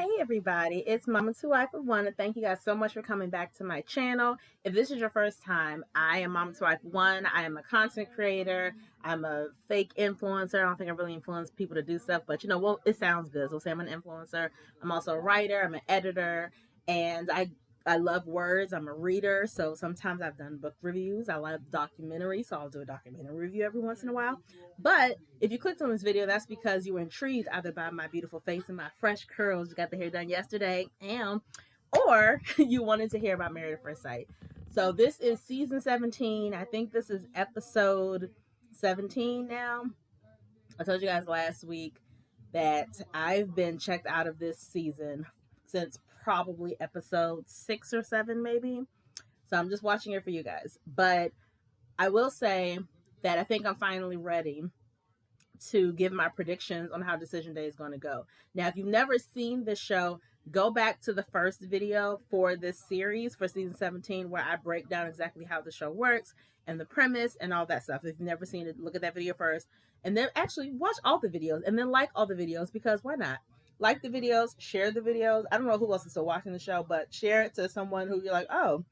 Hey everybody, it's Mama Two Wife of One, and thank you guys so much for coming back to my channel. If this is your first time, I am Mama Two Wife of One. I am a content creator. I'm a fake influencer. I don't think I really influence people to do stuff, but well, it sounds good. So say I'm an influencer. I'm also a writer. I'm an editor, and I love words. I'm a reader, so sometimes I've done book reviews. I love documentaries, so I'll do a documentary review every once in a while. But if you clicked on this video, that's because you were intrigued either by my beautiful face and my fresh curls. You got the hair done yesterday, or you wanted to hear about Married at First Sight. So this is season 17. I think this is episode 17 now. I told you guys last week that I've been checked out of this season since probably episode 6 or 7, maybe. So I'm just watching it for you guys. But I will say that I think I'm finally ready to give my predictions on how Decision Day is going to go. Now, if you've never seen this show, go back to the first video for this series for season 17, where I break down exactly how the show works and the premise and all that stuff. If you've never seen it, look at that video first, and then actually watch all the videos and then like all the videos, because why not? Like the videos, share the videos. I don't know who else is still watching the show, but share it to someone who you're like, oh,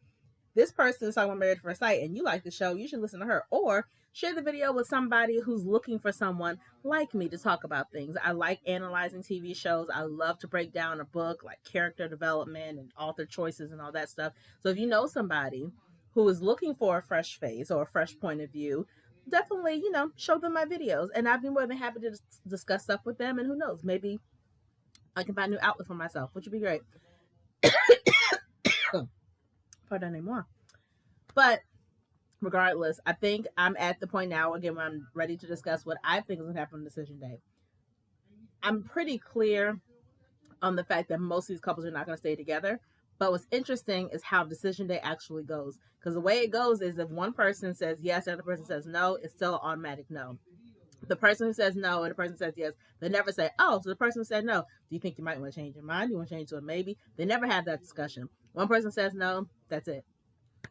this person is talking about Married at First Sight and you like the show, you should listen to her. Or share the video with somebody who's looking for someone like me to talk about things. I like analyzing TV shows. I love to break down a book, like character development and author choices and all that stuff. So if you know somebody who is looking for a fresh face or a fresh point of view, definitely, show them my videos. And I'd be more than happy to discuss stuff with them. And who knows, maybe I can find a new outlet for myself, which would be great. Pardon anymore. But regardless, I think I'm at the point now, again, when I'm ready to discuss what I think is going to happen on Decision Day. I'm pretty clear on the fact that most of these couples are not going to stay together. But what's interesting is how Decision Day actually goes. Because the way it goes is if one person says yes, the other person says no, it's still an automatic no. The person who says no and the person who says yes, they never say, oh, so the person who said no, do you think you might want to change your mind? Do you want to change to a maybe? They never have that discussion. One person says no, that's it,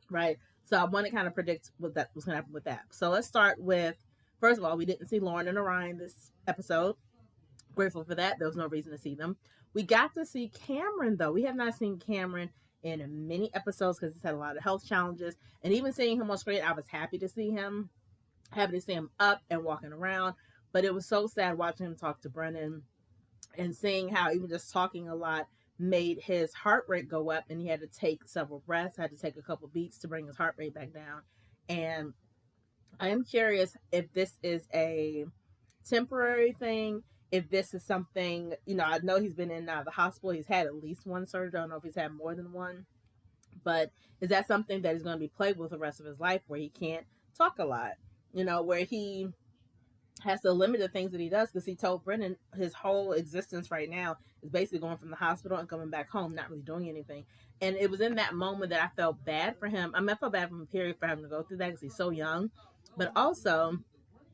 right? So I want to kind of predict what's going to happen with that. So let's start with, first of all, we didn't see Lauren and Orion this episode. Grateful for that. There was no reason to see them. We got to see Cameron, though. We have not seen Cameron in many episodes because he's had a lot of health challenges. And even seeing him on screen, I was happy to see him. Happy to see him up and walking around. But it was so sad watching him talk to Brennan and seeing how even just talking a lot made his heart rate go up, and he had to take several breaths, had to take a couple beats to bring his heart rate back down. And I am curious if this is a temporary thing, if this is something, I know he's been in and out of the hospital. He's had at least one surgery. I don't know if he's had more than one. But is that something that he's going to be plagued with the rest of his life, where he can't talk a lot? Where he has to limit the things that he does, because he told Brennan his whole existence right now is basically going from the hospital and coming back home, not really doing anything. And it was in that moment that I felt bad for him. I felt bad for him, period, for having to go through that because he's so young. But also,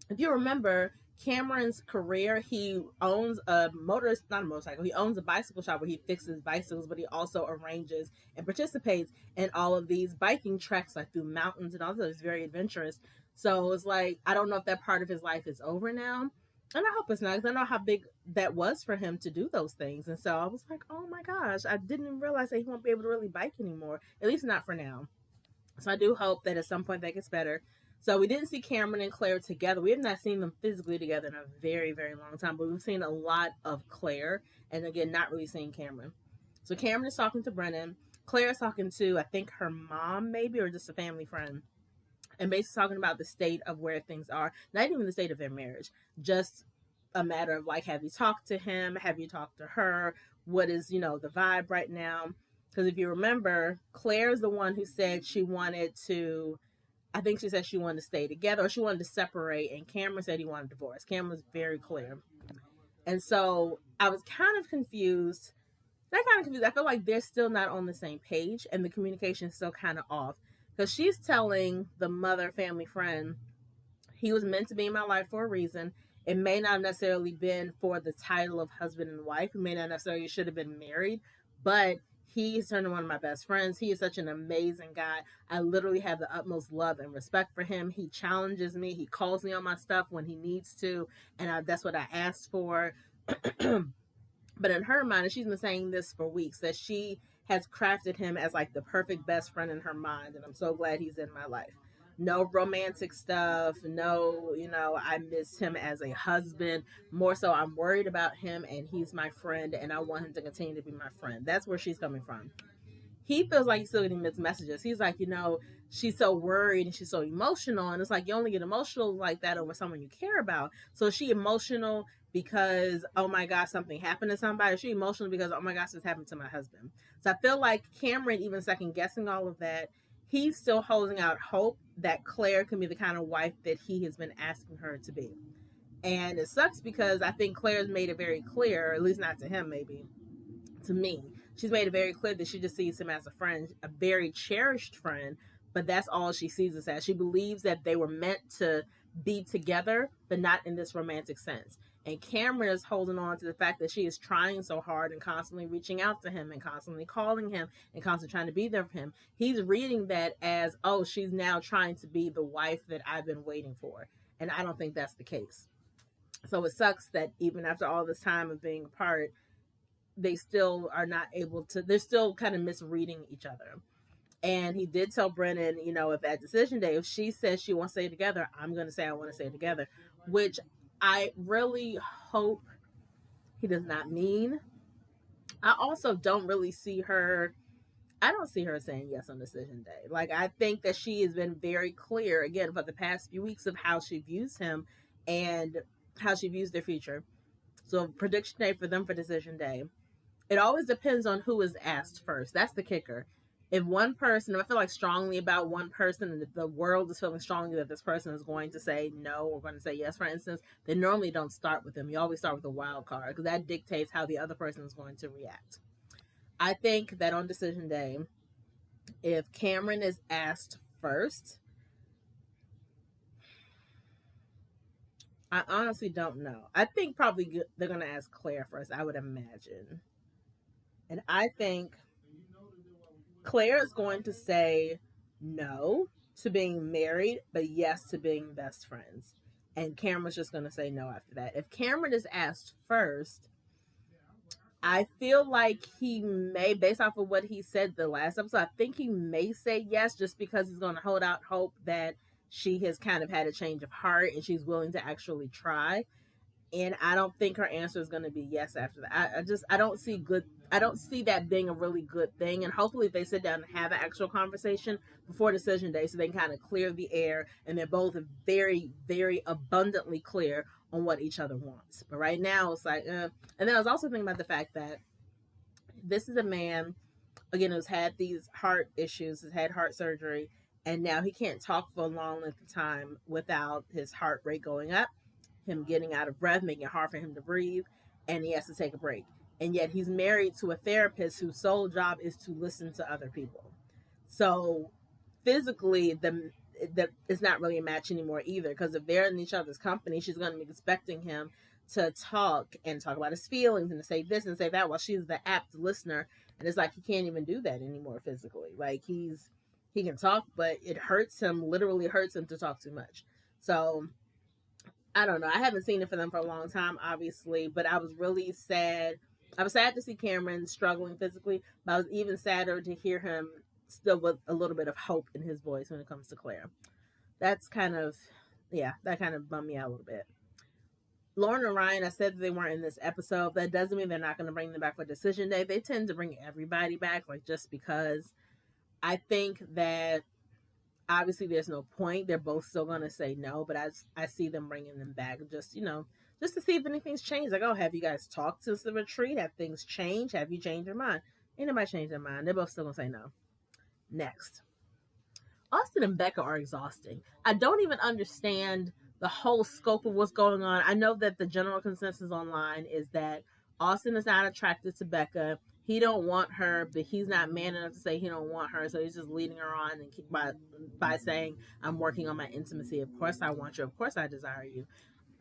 if you remember Cameron's career, he owns he owns a bicycle shop where he fixes bicycles, but he also arranges and participates in all of these biking treks, like through mountains and all that. It's very adventurous. So it's like, I don't know if that part of his life is over now. And I hope it's not, because I know how big that was for him to do those things. And so I was like, oh my gosh, I didn't even realize that he won't be able to really bike anymore, at least not for now. So I do hope that at some point that gets better. So we didn't see Cameron and Claire together. We have not seen them physically together in a very, very long time, but we've seen a lot of Claire, and again, not really seeing Cameron. So Cameron is talking to Brennan. Claire is talking to, I think, her mom maybe, or just a family friend. And basically talking about the state of where things are. Not even the state of their marriage. Just a matter of like, have you talked to him? Have you talked to her? What is, the vibe right now? Because if you remember, Claire's the one who said she wanted to, I think she said she wanted to stay together, or she wanted to separate. And Cameron said he wanted a divorce. Cameron was very clear. And so I was kind of confused. I feel like they're still not on the same page, and the communication is still kind of off. Because she's telling the mother family friend, he was meant to be in my life for a reason. It may not have necessarily been for the title of husband and wife. It may not necessarily should have been married. But he's turned into one of my best friends. He is such an amazing guy. I literally have the utmost love and respect for him. He challenges me. He calls me on my stuff when he needs to. And that's what I asked for. But in her mind, and she's been saying this for weeks, that she has crafted him as like the perfect best friend in her mind. And I'm so glad he's in my life. No romantic stuff. No, I miss him as a husband. More so, I'm worried about him and he's my friend and I want him to continue to be my friend. That's where she's coming from. He feels like he's still getting mixed messages. He's like, she's so worried and she's so emotional. And it's like, you only get emotional like that over someone you care about. So is she emotional because, oh my gosh, something happened to somebody? Is she emotional because, oh my gosh, this happened to my husband? So I feel like Cameron, even second guessing all of that, he's still holding out hope that Claire can be the kind of wife that he has been asking her to be. And it sucks because I think Claire's made it very clear, at least not to him, maybe, to me. She's made it very clear that she just sees him as a friend, a very cherished friend, but that's all she sees us as. She believes that they were meant to be together, but not in this romantic sense. And Cameron is holding on to the fact that she is trying so hard and constantly reaching out to him and constantly calling him and constantly trying to be there for him. He's reading that as, oh, she's now trying to be the wife that I've been waiting for. And I don't think that's the case. So it sucks that even after all this time of being apart, they still are not able to, they're still kind of misreading each other. And he did tell Brennan, if at decision day, if she says she wants to stay together, I'm going to say I want to stay together, which I really hope he does not mean. I also don't really see her, I don't see her saying yes on decision day. Like, I think that she has been very clear, again, for the past few weeks of how she views him and how she views their future. So, prediction day for them for decision day, it always depends on who is asked first. That's the kicker. If one person, if I feel like strongly about one person and the world is feeling strongly that this person is going to say no or going to say yes, for instance, they normally don't start with them. You always start with a wild card because that dictates how the other person is going to react. I think that on decision day, if Cameron is asked first, I honestly don't know. I think probably they're going to ask Claire first, I would imagine. And I think Claire is going to say no to being married, but yes to being best friends. And Cameron's just going to say no after that. If Cameron is asked first, I feel like he may, based off of what he said the last episode, I think he may say yes just because he's going to hold out hope that she has kind of had a change of heart and she's willing to actually try. And I don't think her answer is going to be yes after that. I don't see good. I don't see that being a really good thing. And hopefully they sit down and have an actual conversation before decision day so they can kind of clear the air and they're both very, very abundantly clear on what each other wants. But right now it's like, And then I was also thinking about the fact that this is a man, again, who's had these heart issues, has had heart surgery, and now he can't talk for a long length of time without his heart rate going up, him getting out of breath, making it hard for him to breathe, and he has to take a break. And yet he's married to a therapist whose sole job is to listen to other people. So physically, it's not really a match anymore either, because if they're in each other's company, she's going to be expecting him to talk and talk about his feelings and to say this and say that while she's the apt listener. And it's like he can't even do that anymore physically. Like he can talk, but it hurts him, literally hurts him to talk too much. So I don't know. I haven't seen it for them for a long time, obviously, but I was really sad. I was sad to see Cameron struggling physically, but I was even sadder to hear him still with a little bit of hope in his voice when it comes to Claire. That's kind of, yeah, that kind of bummed me out a little bit. Lauren and Ryan, I said that they weren't in this episode. That doesn't mean they're not going to bring them back for decision day. They tend to bring everybody back, like just because. I think that obviously there's no point. They're both still going to say no, but I see them bringing them back just, just to see if anything's changed. Like, oh, have you guys talked since the retreat? Have things changed? Have you changed your mind? Ain't nobody changed their mind. They're both still going to say no. Next. Austin and Becca are exhausting. I don't even understand the whole scope of what's going on. I know that the general consensus online is that Austin is not attracted to Becca. He don't want her, but he's not man enough to say he don't want her, so he's just leading her on and by saying, I'm working on my intimacy. Of course I want you. Of course I desire you.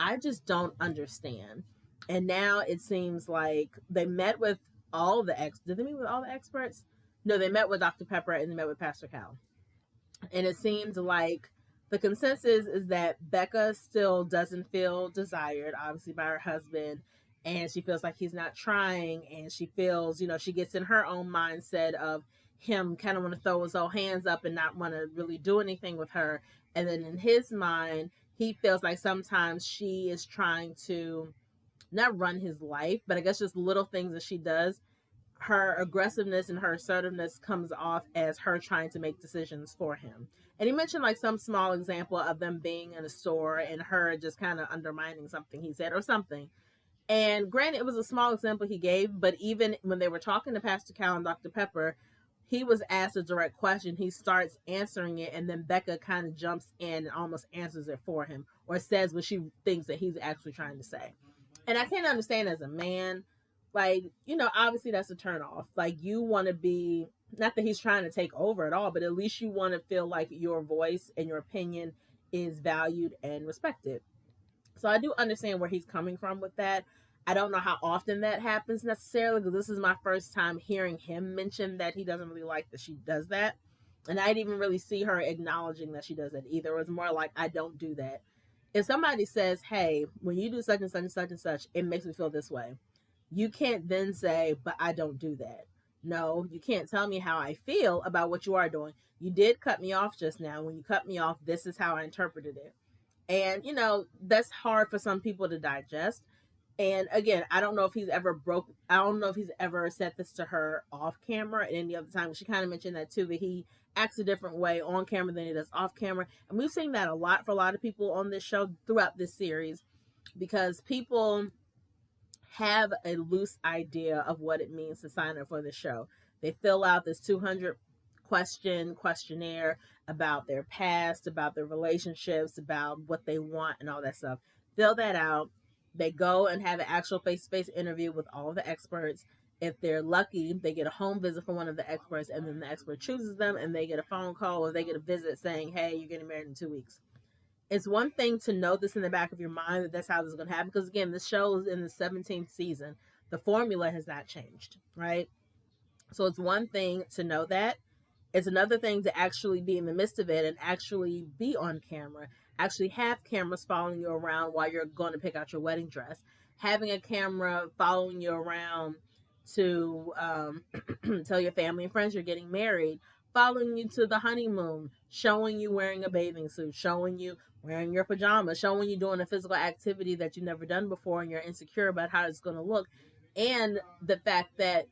I just don't understand. And now it seems like they met with all the did they meet with all the experts? No, they met with Dr. Pepper and they met with Pastor Cal. And it seems like the consensus is that Becca still doesn't feel desired, obviously, by her husband. and she feels like he's not trying, and she feels, she gets in her own mindset of him kind of want to throw his own hands up and not want to really do anything with her. And then in his mind, he feels like sometimes she is trying to not run his life, but I guess just little things that she does. Her aggressiveness and her assertiveness comes off as her trying to make decisions for him. And he mentioned like some small example of them being in a store and her just kind of undermining something he said or something. And granted, it was a small example he gave, but even when they were talking to Pastor Cal and Dr. Pepper, he was asked a direct question. He starts answering it, and then Becca kind of jumps in and almost answers it for him or says what she thinks that he's actually trying to say. And I can't understand as a man, like, obviously that's a turn off. Like, you want to be, not that he's trying to take over at all, but at least you want to feel like your voice and your opinion is valued and respected. So I do understand where he's coming from with that. I don't know how often that happens necessarily, because this is my first time hearing him mention that he doesn't really like that she does that. And I didn't even really see her acknowledging that she does that either. It was more like, I don't do that. If somebody says, hey, when you do such and such and such and such, it makes me feel this way, you can't then say, but I don't do that. No, you can't tell me how I feel about what you are doing. You did cut me off just now. When you cut me off, this is how I interpreted it. And, that's hard for some people to digest. And again, I don't know if he's ever said this to her off camera at any other time. She kind of mentioned that too, that he acts a different way on camera than he does off camera. And we've seen that a lot for a lot of people on this show throughout this series, because people have a loose idea of what it means to sign up for the show. They fill out this 200 questionnaire about their past, about their relationships, about what they want and all that stuff. Fill that out. They go and have an actual face-to-face interview with all of the experts. If they're lucky, they get a home visit from one of the experts, and then the expert chooses them, and they get a phone call or they get a visit saying, hey, you're getting married in 2 weeks. It's one thing to know this in the back of your mind that that's how this is going to happen, because again, this show is in the 17th season. The formula has not changed, right? So it's one thing to know that. It's another thing to actually be in the midst of it and actually be on camera, actually have cameras following you around while you're going to pick out your wedding dress, having a camera following you around to tell your family and friends you're getting married, following you to the honeymoon, showing you wearing a bathing suit, showing you wearing your pajamas, showing you doing a physical activity that you've never done before and you're insecure about how it's going to look. And the fact that,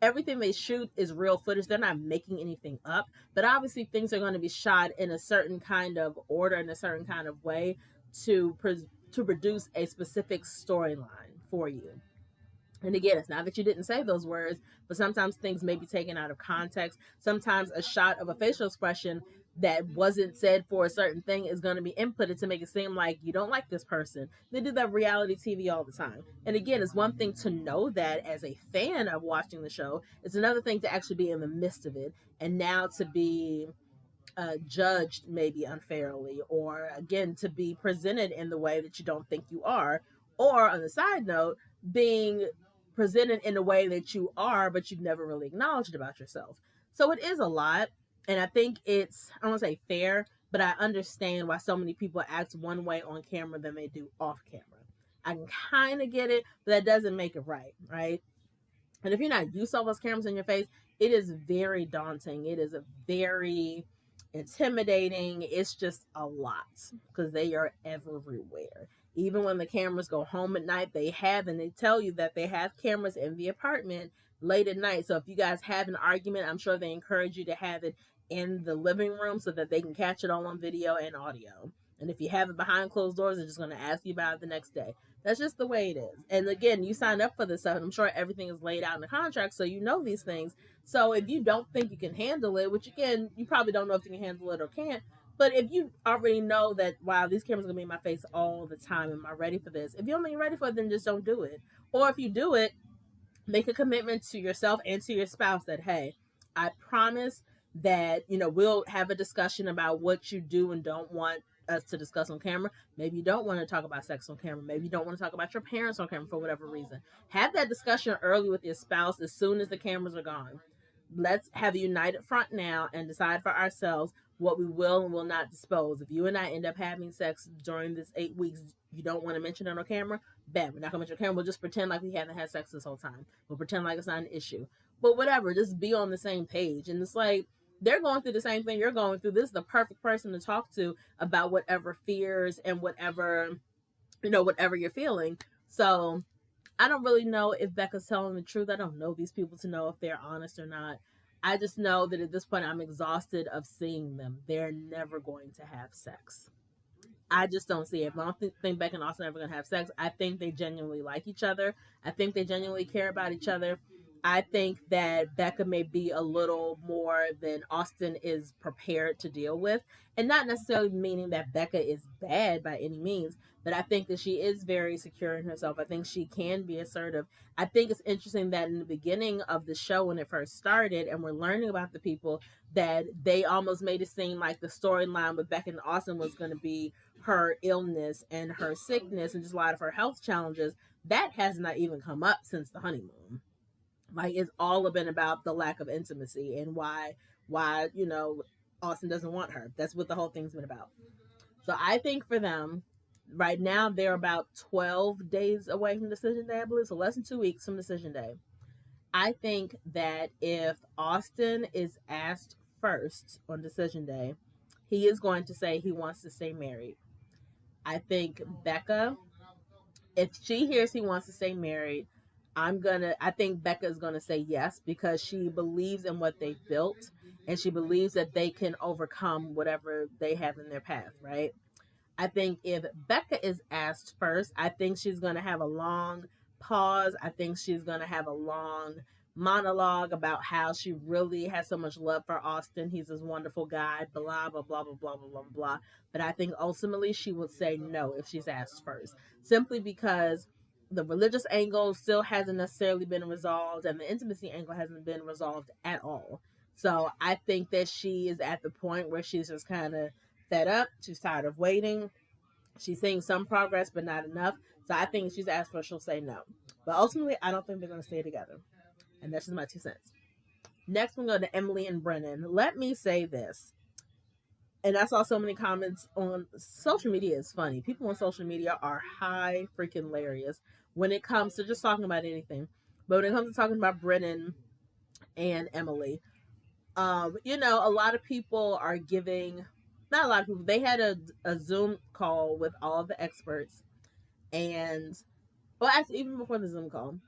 everything they shoot is real footage. They're not making anything up, but obviously things are going to be shot in a certain kind of order, in a certain kind of way to produce a specific storyline for you. And again, it's not that you didn't say those words, but sometimes things may be taken out of context. Sometimes a shot of a facial expression that wasn't said for a certain thing is going to be inputted to make it seem like you don't like this person. They do that reality TV all the time. And again, it's one thing to know that as a fan of watching the show. It's another thing to actually be in the midst of it and now to be judged maybe unfairly, or again, to be presented in the way that you don't think you are. Or on the side note, being presented in a way that you are, but you've never really acknowledged about yourself. So it is a lot. And I think it's, I don't want to say fair, but I understand why so many people act one way on camera than they do off camera. I can kind of get it, but that doesn't make it right, right? And if you're not used to all those cameras in your face, it is very daunting. It is a very intimidating. It's just a lot because they are everywhere. Even when the cameras go home at night, they tell you that they have cameras in the apartment late at night. So if you guys have an argument, I'm sure they encourage you to have it in the living room so that they can catch it all on video and audio. And if you have it behind closed doors, they're just going to ask you about it the next day. That's just the way it is. And again, you signed up for this stuff, and I'm sure everything is laid out in the contract, so you know these things. So if you don't think you can handle it, which again, you probably don't know if you can handle it or can't, but if you already know that, wow, these cameras are going to be in my face all the time, am I ready for this? If you don't think you're ready for it, then just don't do it. Or if you do it, make a commitment to yourself and to your spouse that, hey, I promise that, we'll have a discussion about what you do and don't want us to discuss on camera. Maybe you don't want to talk about sex on camera. Maybe you don't want to talk about your parents on camera for whatever reason. Have that discussion early with your spouse as soon as the cameras are gone. Let's have a united front now and decide for ourselves what we will and will not dispose. If you and I end up having sex during this 8 weeks, you don't want to mention it on camera, bad. We're not gonna mention it on camera. We'll just pretend like we haven't had sex this whole time. We'll pretend like it's not an issue. But whatever, just be on the same page. And it's like they're going through the same thing you're going through. This is the perfect person to talk to about whatever fears and whatever, whatever you're feeling. So I don't really know if Becca's telling the truth. I don't know these people to know if they're honest or not. I just know that at this point I'm exhausted of seeing them. They're never going to have sex. I just don't see it. But I don't think Becca and Austin are ever going to have sex. I think they genuinely like each other. I think they genuinely care about each other. I think that Becca may be a little more than Austin is prepared to deal with. And not necessarily meaning that Becca is bad by any means, but I think that she is very secure in herself. I think she can be assertive. I think it's interesting that in the beginning of the show, when it first started, and we're learning about the people, that they almost made it seem like the storyline with Becca and Austin was going to be her illness and her sickness and just a lot of her health challenges. That has not even come up since the honeymoon. Like it's all been about the lack of intimacy and why Austin doesn't want her. That's what the whole thing's been about. So I think for them right now they're about 12 days away from decision day, I believe, so less than 2 weeks from decision day. I think that if Austin is asked first on decision day, he is going to say he wants to stay married. I think Becca, if she hears he wants to stay married, I think Becca is gonna say yes because she believes in what they've built and she believes that they can overcome whatever they have in their path, right? I think if Becca is asked first, I think she's going to have a long pause. I think she's going to have a long monologue about how she really has so much love for Austin. He's this wonderful guy, blah, blah, blah, blah, blah, blah, blah, blah. But I think ultimately she would say no if she's asked first, simply because the religious angle still hasn't necessarily been resolved and the intimacy angle hasn't been resolved at all. So I think that she is at the point where she's just kind of fed up. She's tired of waiting. She's seeing some progress, but not enough. So I think if she's asked for, she'll say no. But ultimately, I don't think they're going to stay together. And that's just my 2 cents. Next, we're going to Emily and Brennan. Let me say this. And I saw so many comments on social media. Is funny. People on social media are high freaking hilarious when it comes to just talking about anything. But when it comes to talking about Brennan and Emily, a lot of people are giving, not a lot of people, they had a Zoom call with all of the experts. And, well, actually, even before the Zoom call,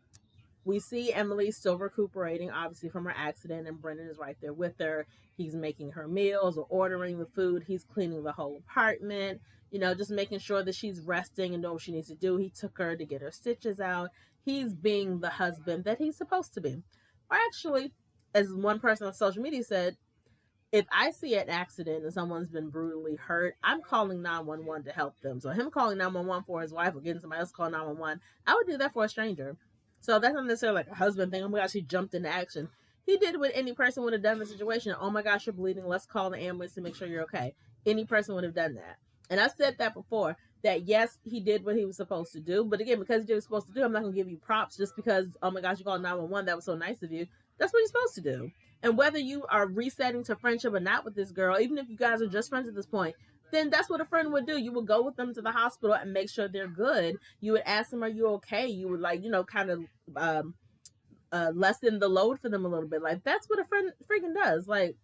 we see Emily still recuperating, obviously, from her accident, and Brendan is right there with her. He's making her meals or ordering the food. He's cleaning the whole apartment, just making sure that she's resting and doing what she needs to do. He took her to get her stitches out. He's being the husband that he's supposed to be. Or actually, as one person on social media said, if I see an accident and someone's been brutally hurt, I'm calling 911 to help them. So him calling 911 for his wife or getting somebody else to call 911, I would do that for a stranger. So that's not necessarily like a husband thing. Oh my gosh, he jumped into action. He did what any person would have done in the situation. Oh my gosh, you're bleeding. Let's call the ambulance to make sure you're okay. Any person would have done that. And I said that before, that yes, he did what he was supposed to do. But again, because he did what he was supposed to do, I'm not going to give you props just because, oh my gosh, you called 911. That was so nice of you. That's what you're supposed to do. And whether you are resetting to friendship or not with this girl, even if you guys are just friends at this point, then that's what a friend would do. You would go with them to the hospital and make sure they're good. You would ask them, are you okay? You would kind of lessen the load for them a little bit. Like, that's what a friend freaking does. Like,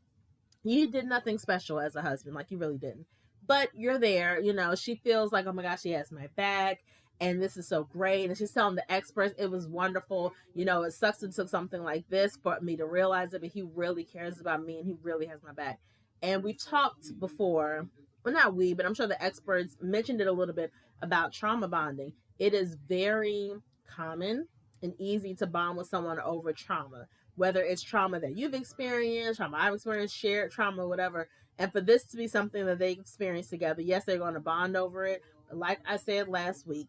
you did nothing special as a husband. Like, you really didn't. But you're there. She feels like, oh my gosh, she has my back. And this is so great. And she's telling the experts it was wonderful. It sucks it took something like this for me to realize it, but he really cares about me and he really has my back. And we've talked before, well, not we, but I'm sure the experts mentioned it a little bit about trauma bonding. It is very common and easy to bond with someone over trauma, whether it's trauma that you've experienced, trauma I've experienced, shared trauma, whatever. And for this to be something that they experience together, yes, they're going to bond over it. Like I said last week,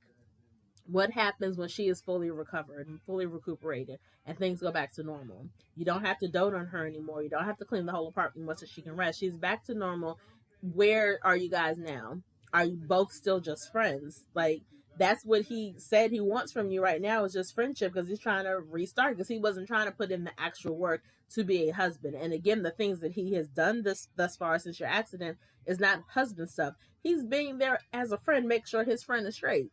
what happens when she is fully recovered and fully recuperated and things go back to normal? You don't have to dote on her anymore. You don't have to clean the whole apartment once so she can rest. She's back to normal. Where are you guys now? Are you both still just friends? Like, that's what he said he wants from you right now is just friendship, because he's trying to restart, because he wasn't trying to put in the actual work to be a husband. And again, the things that he has done this thus far since your accident is not husband stuff. He's being there as a friend, make sure his friend is straight.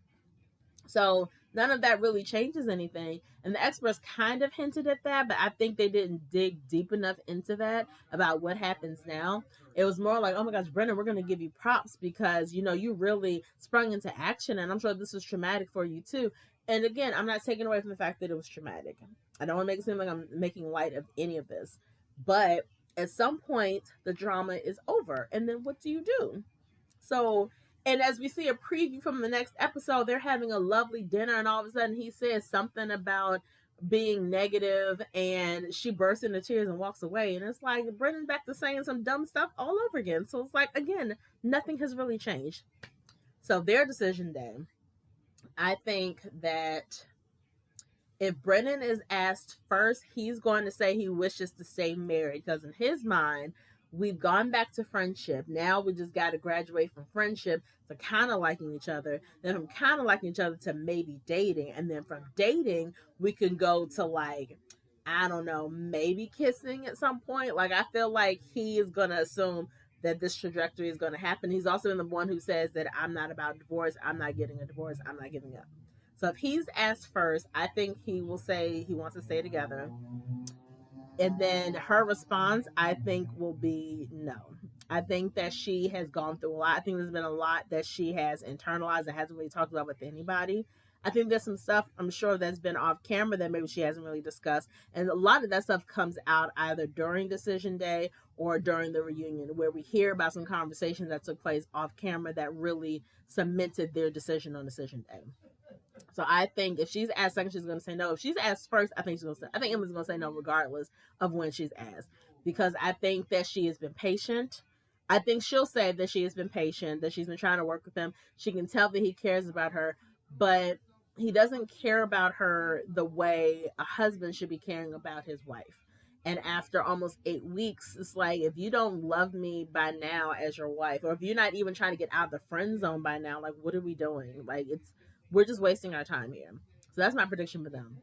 So none of that really changes anything. And the experts kind of hinted at that, but I think they didn't dig deep enough into that about what happens now. It was more like, oh my gosh, Brennan, we're going to give you props because, you really sprung into action. And I'm sure this was traumatic for you too. And again, I'm not taking away from the fact that it was traumatic. I don't want to make it seem like I'm making light of any of this. But at some point, the drama is over. And then what do you do? So, and as we see a preview from the next episode, they're having a lovely dinner, and all of a sudden he says something about being negative, and she bursts into tears and walks away. And it's like Brennan's back to saying some dumb stuff all over again. So it's like, again, nothing has really changed. So their decision day, I think that if Brennan is asked first, he's going to say he wishes to stay married, because in his mind, we've gone back to friendship. Now we just got to graduate from friendship to kind of liking each other. Then from kind of liking each other to maybe dating. And then from dating, we can go to like, I don't know, maybe kissing at some point. Like, I feel like he is going to assume that this trajectory is going to happen. He's also the one who says that I'm not about divorce. I'm not getting a divorce. I'm not giving up. So if he's asked first, I think he will say he wants to stay together. And then her response, I think, will be no. I think that she has gone through a lot. I think there's been a lot that she has internalized and hasn't really talked about with anybody. I think there's some stuff I'm sure that's been off camera that maybe she hasn't really discussed. And a lot of that stuff comes out either during decision day or during the reunion, where we hear about some conversations that took place off camera that really cemented their decision on decision day. So I think if she's asked second, she's going to say no. If she's asked first, I think Emily's going to say no regardless of when she's asked, because I think that she has been patient. I think she'll say that she has been patient, that she's been trying to work with him. She can tell that he cares about her, but he doesn't care about her the way a husband should be caring about his wife. And after almost 8 weeks, it's like, if you don't love me by now as your wife, or if you're not even trying to get out of the friend zone by now, like, what are we doing? Like, we're just wasting our time here. So that's my prediction for them.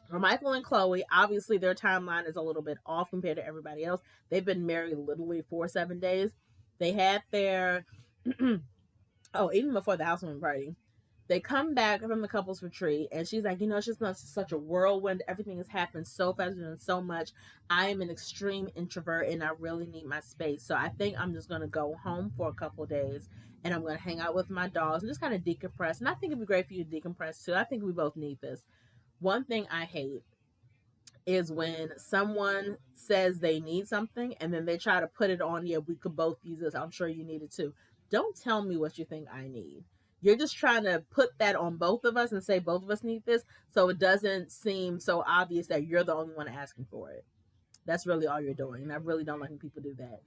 For Michael and Chloe, obviously their timeline is a little bit off compared to everybody else. They've been married literally 7 days. They had their, even before the housewarming party, they come back from the couples retreat, and she's like, it's just not such a whirlwind. Everything has happened so fast and so much. I am an extreme introvert, and I really need my space. So I think I'm just going to go home for a couple of days, and I'm going to hang out with my dogs and just kind of decompress. And I think it'd be great for you to decompress too. I think we both need this. One thing I hate is when someone says they need something and then they try to put it on, we could both use this. I'm sure you need it too. Don't tell me what you think I need. You're just trying to put that on both of us and say both of us need this, so it doesn't seem so obvious that you're the only one asking for it. That's really all you're doing. And I really don't like when people do that.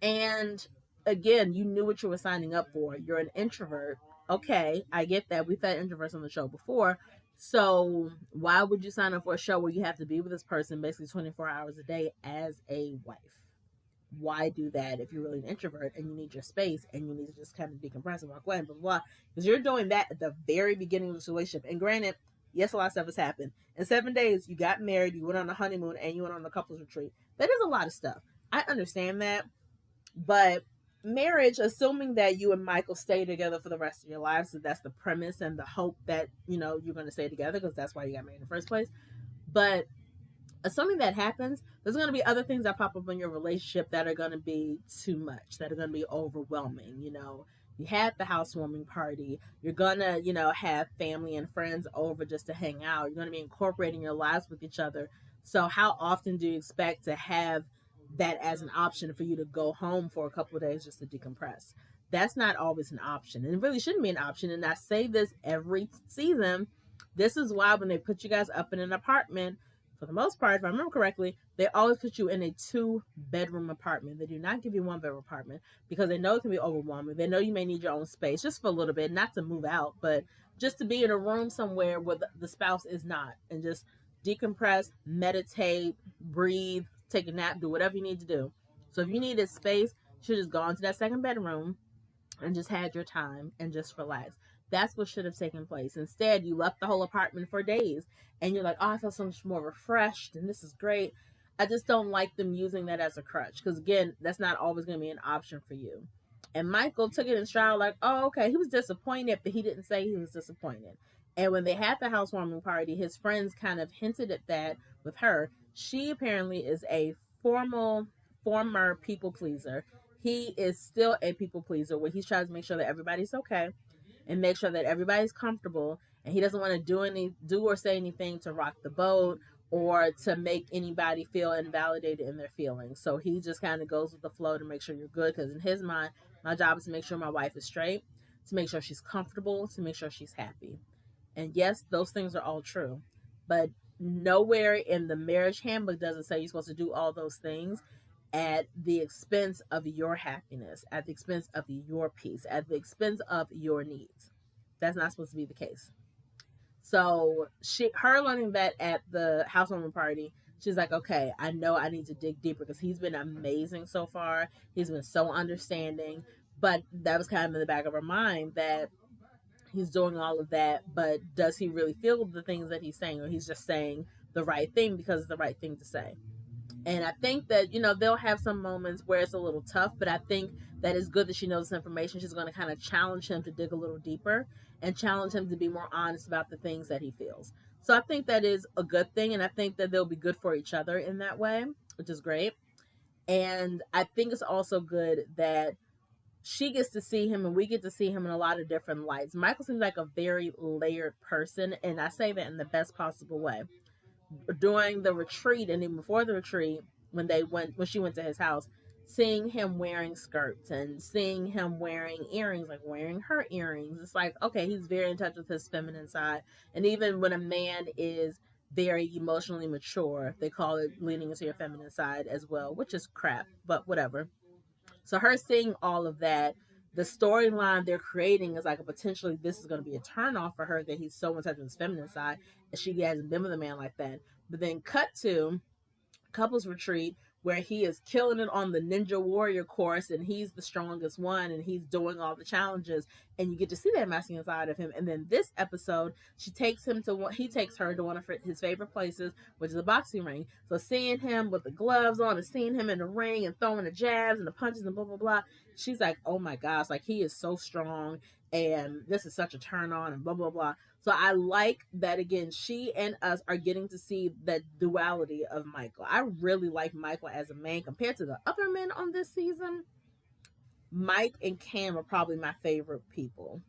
And again, you knew what you were signing up for. You're an introvert. Okay, I get that. We've had introverts on the show before. So why would you sign up for a show where you have to be with this person basically 24 hours a day as a wife? Why do that if you're really an introvert and you need your space and you need to just kind of decompress and walk away and blah, blah, blah. Because you're doing that at the very beginning of the relationship. And granted, yes, a lot of stuff has happened. In 7 days, you got married, you went on a honeymoon, and you went on a couples retreat. That is a lot of stuff. I understand that. But marriage, assuming that you and Michael stay together for the rest of your lives, so that's the premise and the hope that, you're going to stay together, because that's why you got married in the first place. But assuming that happens, there's going to be other things that pop up in your relationship that are going to be too much, that are going to be overwhelming. You had the housewarming party. You're going to, have family and friends over just to hang out. You're going to be incorporating your lives with each other. So how often do you expect to have that as an option for you to go home for a couple of days just to decompress? That's not always an option. And it really shouldn't be an option. And I say this every season. This is why when they put you guys up in an apartment, for the most part, if I remember correctly, they always put you in a 2-bedroom apartment. They do not give you 1-bedroom apartment because they know it can be overwhelming. They know you may need your own space just for a little bit, not to move out, but just to be in a room somewhere where the spouse is not, and just decompress, meditate, breathe, take a nap, do whatever you need to do. So if you needed space, you should just go into that 2nd bedroom and just had your time and just relax. That's what should have taken place. Instead, you left the whole apartment for days and you're like, oh, I feel so much more refreshed and this is great. I just don't like them using that as a crutch because, again, that's not always going to be an option for you. And Michael took it in stride, like, oh, okay. He was disappointed, but he didn't say he was disappointed. And when they had the housewarming party, his friends kind of hinted at that with her. She apparently is a former people pleaser. He is still a people pleaser where he's trying to make sure that everybody's okay and make sure that everybody's comfortable, and he doesn't want to do or say anything to rock the boat or to make anybody feel invalidated in their feelings. So he just kind of goes with the flow to make sure you're good, because in his mind, my job is to make sure my wife is straight, to make sure she's comfortable, to make sure she's happy. And yes, those things are all true, but nowhere in the marriage handbook does it say you're supposed to do all those things at the expense of your happiness, at the expense of your peace, at the expense of your needs. That's not supposed to be the case. So her learning that at the housewarming party, she's like, okay, I know I need to dig deeper because he's been amazing so far. He's been so understanding. But that was kind of in the back of her mind that he's doing all of that, but does he really feel the things that he's saying, or he's just saying the right thing because it's the right thing to say? And I think that, they'll have some moments where it's a little tough, but I think that it's good that she knows this information. She's going to kind of challenge him to dig a little deeper and challenge him to be more honest about the things that he feels. So I think that is a good thing, and I think that they'll be good for each other in that way, which is great. And I think it's also good that she gets to see him and we get to see him in a lot of different lights. Michael seems like a very layered person, and I say that in the best possible way. During the retreat and even before the retreat, when she went to his house, seeing him wearing skirts and seeing him wearing earrings, like wearing her earrings, it's like, okay, he's very in touch with his feminine side. And even when a man is very emotionally mature, they call it leaning into your feminine side as well, which is crap, but whatever. So her seeing all of that, the storyline they're creating is like a potentially this is going to be a turn off for her that he's so in touch with his feminine side and she hasn't been with a man like that. But then cut to couples retreat where he is killing it on the ninja warrior course and he's the strongest one and he's doing all the challenges and you get to see that masculine side of him. And then this episode, he takes her to one of his favorite places, which is a boxing ring. So seeing him with the gloves on and seeing him in the ring and throwing the jabs and the punches and blah blah blah, she's like, oh my gosh, like he is so strong and this is such a turn on and blah blah blah. So I like that, again, she and us are getting to see that duality of Michael. I really like Michael as a man compared to the other men on this season. Mike and Cam are probably my favorite people.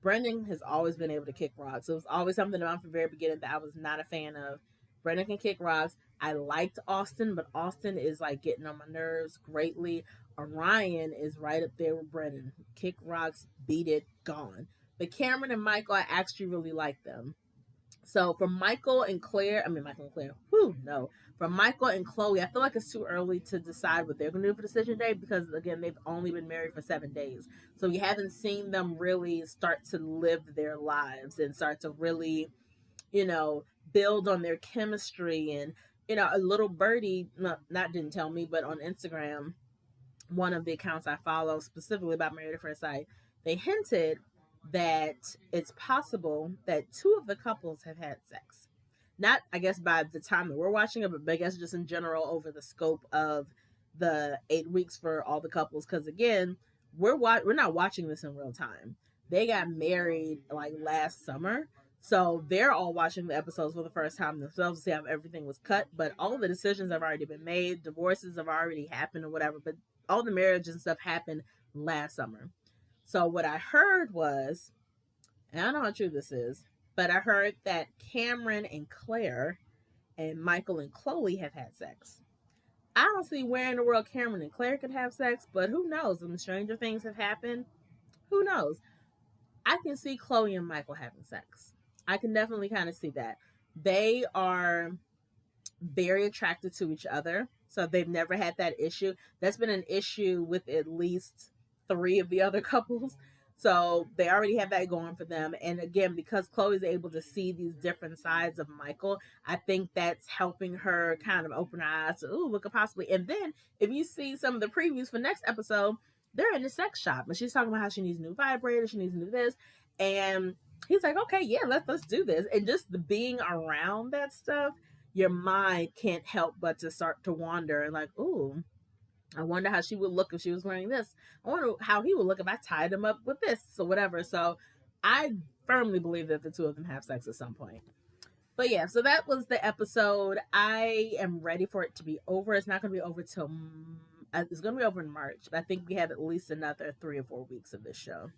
Brendan has always been able to kick rocks. It was always something about from the very beginning that I was not a fan of. Brendan can kick rocks. I liked Austin, but Austin is like getting on my nerves greatly. Orion is right up there with Brendan. Kick rocks, beat it, gone. But Cameron and Michael, I actually really like them. So for Michael and Claire, no. For Michael and Chloe, I feel like it's too early to decide what they're going to do for decision day because, again, they've only been married for 7 days. So you haven't seen them really start to live their lives and start to really, build on their chemistry. And, a little birdie, not didn't tell me, but on Instagram, one of the accounts I follow specifically about Married at First Sight, they hinted that it's possible that 2 of the couples have had sex. Not, I guess, by the time that we're watching it, but I guess just in general over the scope of the 8 weeks for all the couples. Because again, we're not watching this in real time. They got married like last summer, so they're all watching the episodes for the first time themselves to see how everything was cut. But all the decisions have already been made, divorces have already happened or whatever. But all the marriages and stuff happened last summer. So what I heard was, and I don't know how true this is, but I heard that Cameron and Claire and Michael and Chloe have had sex. I don't see where in the world Cameron and Claire could have sex, but who knows? Some stranger things have happened. Who knows? I can see Chloe and Michael having sex. I can definitely kind of see that. They are very attracted to each other. So they've never had that issue. That's been an issue with at least 3 of the other couples. So they already have that going for them. And again, because Chloe's able to see these different sides of Michael, I think that's helping her kind of open her eyes to, ooh, what could possibly. And then if you see some of the previews for next episode, they're in the sex shop. And she's talking about how she needs new vibrators, she needs new this. And he's like, okay, yeah, let's do this. And just the being around that stuff, your mind can't help but to start to wander and like, ooh, I wonder how she would look if she was wearing this. I wonder how he would look if I tied him up with this or whatever. So I firmly believe that the two of them have sex at some point. But yeah, so that was the episode. I am ready for it to be over. It's not going to be over till it's going to be over in March, but I think we have at least another 3 or 4 weeks of this show.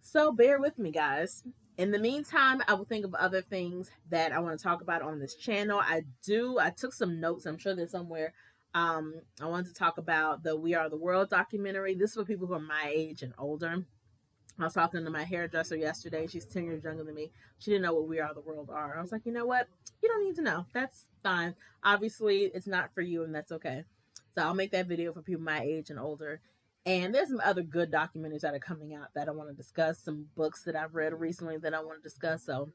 So bear with me, guys. In the meantime, I will think of other things that I want to talk about on this channel. I took some notes. I'm sure they're somewhere. I wanted to talk about the We Are the World documentary. This is for people who are my age and older. I was talking to my hairdresser yesterday. She's 10 years younger than me. She didn't know what We Are the World are. I was like, you know what? You don't need to know. That's fine. Obviously, it's not for you, and that's okay. So I'll make that video for people my age and older. And there's some other good documentaries that are coming out that I want to discuss. Some books that I've read recently that I want to discuss. So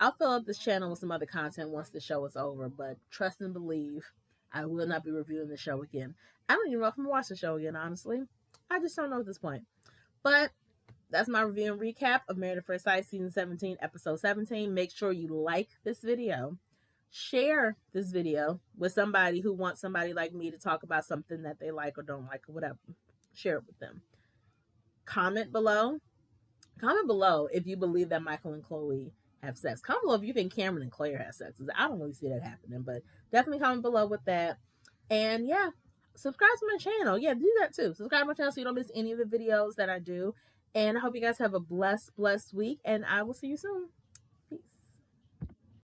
I'll fill up this channel with some other content once the show is over. But trust and believe, I will not be reviewing the show again. I don't even know if I'm going to watch the show again, honestly. I just don't know at this point. But that's my review and recap of Married at First Sight Season 17, Episode 17. Make sure you like this video. Share this video with somebody who wants somebody like me to talk about something that they like or don't like or whatever. Share it with them. Comment below. Comment below if you believe that Michael and Chloe have sex. Comment below if you think Cameron and Claire have sex. I don't really see that happening, but definitely comment below with that. And yeah, subscribe to my channel. Yeah, do that too. Subscribe to my channel so you don't miss any of the videos that I do. And I hope you guys have a blessed week, and I will see you soon.